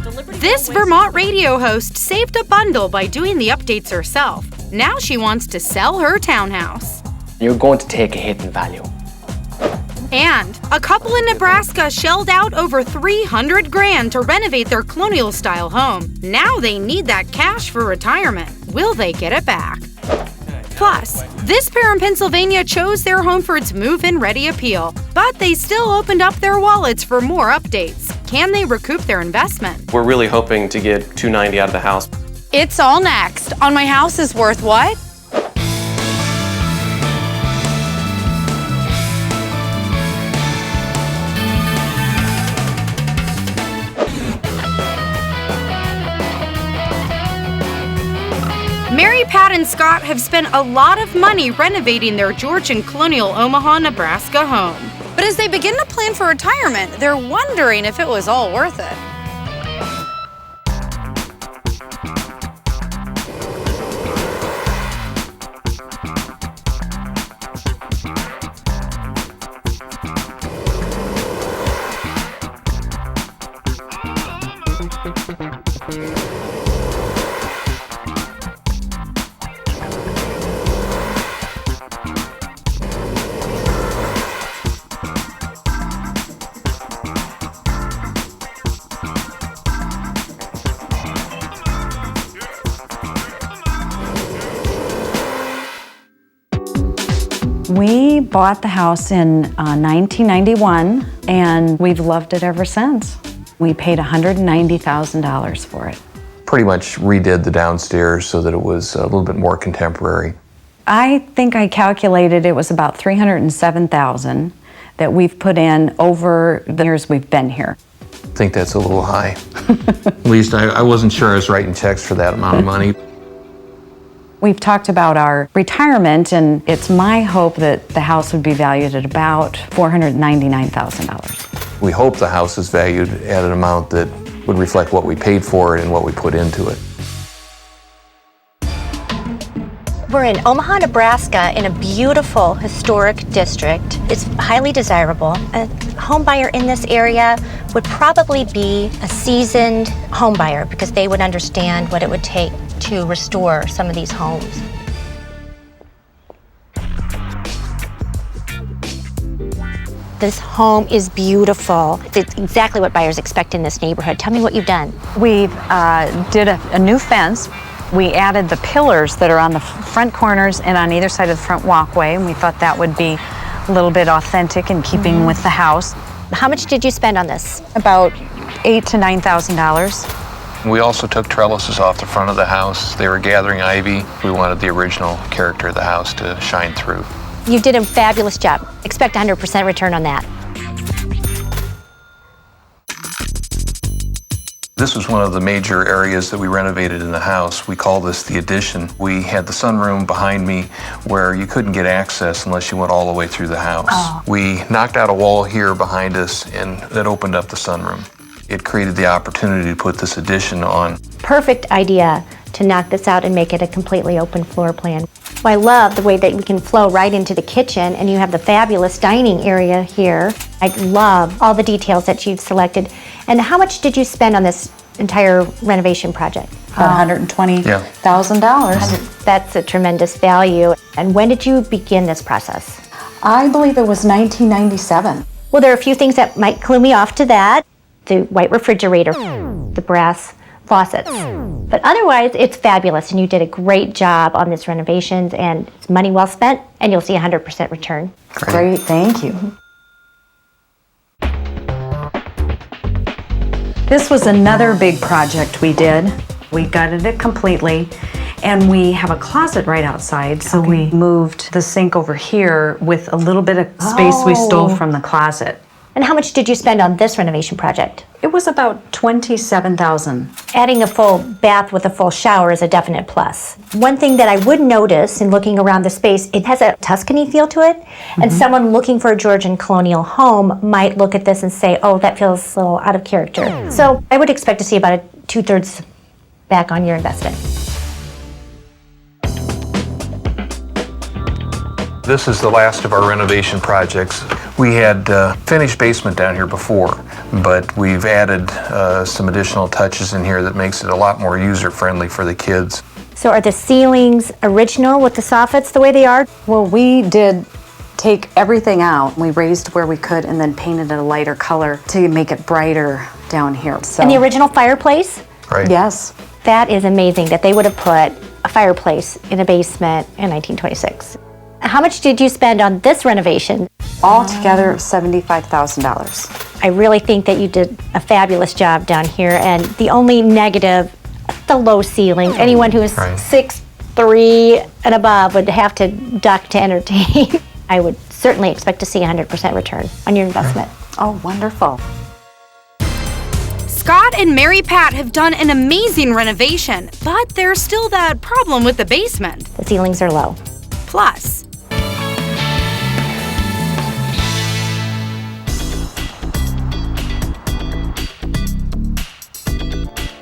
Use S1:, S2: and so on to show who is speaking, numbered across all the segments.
S1: This Vermont radio host saved a bundle by doing the updates herself. Now she wants to sell her townhouse.
S2: You're going to take a hit in value.
S1: And a couple in Nebraska shelled out over $300,000 to renovate their colonial style home. Now they need that cash for retirement. Will they get it back? Plus, this pair in Pennsylvania chose their home for its move-in ready appeal, but they still opened up their wallets for more updates. Can they recoup their investment?
S3: We're really hoping to get $290,000 out of the house.
S1: It's all next on My House is Worth What? Mary, Pat, and Scott have spent a lot of money renovating their Georgian colonial Omaha, Nebraska home. But as they begin to plan for retirement, they're wondering if it was all worth it.
S4: We bought the house in 1991, and we've loved it ever since. We paid $190,000 for it.
S5: Pretty much redid the downstairs so that it was a little bit more contemporary.
S4: I think I calculated it was about $307,000 that we've put in over the years we've been here.
S5: I think that's a little high. At least I wasn't sure I was writing checks for that amount of money.
S4: We've talked about our retirement, and it's my hope that the house would be valued at about $499,000.
S5: We hope the house is valued at an amount that would reflect what we paid for it and what we put into it.
S6: We're in Omaha, Nebraska, in a beautiful historic district. It's highly desirable. A home buyer in this area would probably be a seasoned home buyer because they would understand what it would take to restore some of these homes. This home is beautiful. It's exactly what buyers expect in this neighborhood. Tell me what you've done.
S4: We did a new fence. We added the pillars that are on the front corners and on either side of the front walkway, and we thought that would be a little bit authentic in keeping with the house.
S6: How much did you spend on this?
S4: About $8,000 to $9,000.
S5: We also took trellises off the front of the house. They were gathering ivy. We wanted the original character of the house to shine through.
S6: You did a fabulous job. Expect 100% return on that.
S5: This was one of the major areas that we renovated in the house. We call this the addition. We had the sunroom behind me where you couldn't get access unless you went all the way through the house.
S4: Oh.
S5: We knocked out a wall here behind us, and that opened up the sunroom. It created the opportunity to put this addition on.
S6: Perfect idea to knock this out and make it a completely open floor plan. Well, I love the way that we can flow right into the kitchen, and you have the fabulous dining area here. I love all the details that you've selected. And how much did you spend on this entire renovation project?
S4: $120,000.
S6: That's a tremendous value. And when did you begin this process?
S4: I believe it was 1997.
S6: Well, there are a few things that might clue me off to that. The white refrigerator, the brass faucets. But otherwise, it's fabulous, and you did a great job on this renovations, and it's money well spent, and you'll see 100% return.
S4: Great, thank you. This was another big project we did. We gutted it completely, and we have a closet right outside, so we moved the sink over here with a little bit of space we stole from the closet.
S6: And how much did you spend on this renovation project?
S4: It was about $27,000.
S6: Adding a full bath with a full shower is a definite plus. One thing that I would notice in looking around the space, it has a Tuscany feel to it, and someone looking for a Georgian colonial home might look at this and say, oh, that feels a little out of character. So I would expect to see about a 2/3 back on your investment.
S5: This is the last of our renovation projects. We had finished basement down here before, but we've added some additional touches in here that makes it a lot more user-friendly for the kids.
S6: So are the ceilings original with the soffits the way they are?
S4: Well, we did take everything out. We raised where we could and then painted it a lighter color to make it brighter down here. So,
S6: And the original fireplace?
S5: Right?
S4: yes.
S6: That is amazing that they would have put a fireplace in a basement in 1926. How much did you spend on this renovation?
S4: Altogether, $75,000.
S6: I really think that you did a fabulous job down here, and the only negative, the low ceilings. Anyone who is
S5: Right.
S6: 6'3" and above would have to duck to entertain. I would certainly expect to see 100% return on your investment.
S4: Oh, wonderful.
S1: Scott and Mary Pat have done an amazing renovation, but there's still that problem with the basement.
S6: The ceilings are low.
S1: Plus,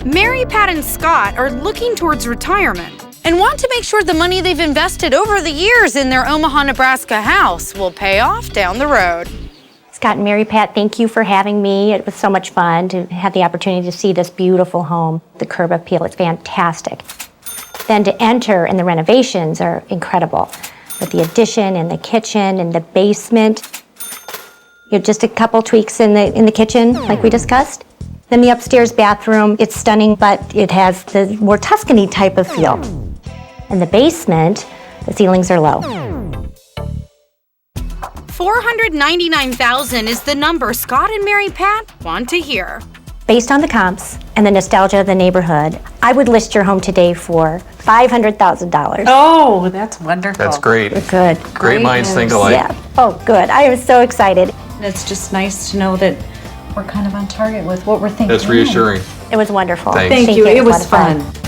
S1: Mary Pat and Scott are looking towards retirement and want to make sure the money they've invested over the years in their Omaha, Nebraska house will pay off down the road.
S6: Scott and Mary Pat, thank you for having me. It was so much fun to have the opportunity to see this beautiful home. The curb appeal is fantastic. Then to enter, and the renovations are incredible. With the addition and the kitchen and the basement. You know, just a couple tweaks in the kitchen, like we discussed. Then the upstairs bathroom, it's stunning, but it has the more Tuscany type of feel. In the basement, the ceilings are low.
S1: $499,000 is the number Scott and Mary Pat want to hear.
S6: Based on the comps and the nostalgia of the neighborhood, I would list your home today for $500,000.
S4: Oh, that's wonderful.
S5: That's great.
S6: Good.
S5: Great minds think alike.
S6: Yeah. Oh, good. I am so excited.
S4: It's just nice to know that we're kind of on target with what we're thinking.
S5: That's reassuring.
S6: It was wonderful.
S5: Thanks.
S4: Thank you. It
S6: a lot
S4: was
S6: of fun.
S4: fun.